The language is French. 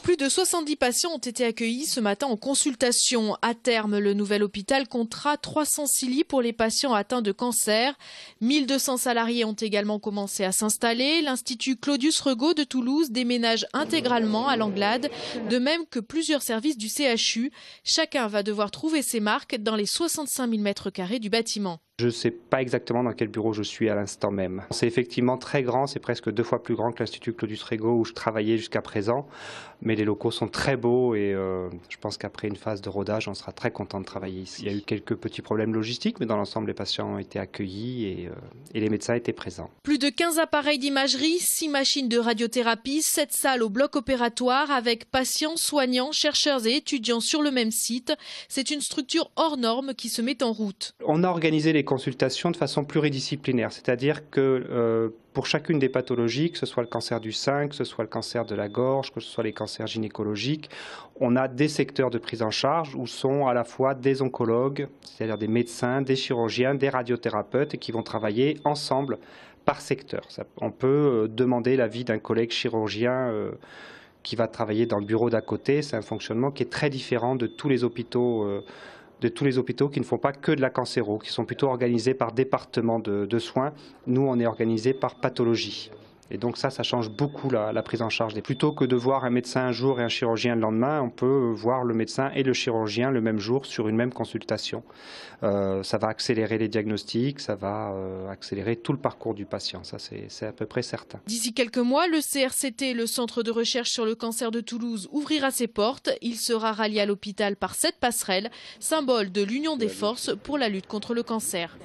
Plus de 70 patients ont été accueillis ce matin en consultation. À terme, le nouvel hôpital comptera 306 lits pour les patients atteints de cancer. 1200 salariés ont également commencé à s'installer. L'Institut Claudius Regaud de Toulouse déménage intégralement à l'Anglade, de même que plusieurs services du CHU. Chacun va devoir trouver ses marques dans les 65 000 m² du bâtiment. Je ne sais pas exactement dans quel bureau je suis à l'instant même. C'est effectivement très grand, c'est presque 2 fois plus grand que l'Institut Claudius Regaud où je travaillais jusqu'à présent. Mais les locaux sont très beaux et je pense qu'après une phase de rodage, on sera très content de travailler ici. Il y a eu quelques petits problèmes logistiques, mais dans l'ensemble, les patients ont été accueillis et les médecins étaient présents. Plus de 15 appareils d'imagerie, 6 machines de radiothérapie, 7 salles au bloc opératoire avec patients, soignants, chercheurs et étudiants sur le même site. C'est une structure hors norme qui se met en route. On a organisé les consultations de façon pluridisciplinaire, c'est-à-dire que pour chacune des pathologies, que ce soit le cancer du sein, que ce soit le cancer de la gorge, que ce soit les cancers gynécologiques, on a des secteurs de prise en charge où sont à la fois des oncologues, c'est-à-dire des médecins, des chirurgiens, des radiothérapeutes qui vont travailler ensemble par secteur. On peut demander l'avis d'un collègue chirurgien qui va travailler dans le bureau d'à côté. C'est un fonctionnement qui est très différent de tous les hôpitaux qui ne font pas que de la cancéro, qui sont plutôt organisés par département de soins. Nous, on est organisés par pathologie. Et donc ça change beaucoup la prise en charge. Plutôt que de voir un médecin un jour et un chirurgien le lendemain, on peut voir le médecin et le chirurgien le même jour sur une même consultation. Ça va accélérer les diagnostics, ça va accélérer tout le parcours du patient. Ça, c'est à peu près certain. D'ici quelques mois, le CRCT, le Centre de recherche sur le cancer de Toulouse, ouvrira ses portes. Il sera rallié à l'hôpital par 7 passerelles, symbole de l'union des forces pour la lutte contre le cancer.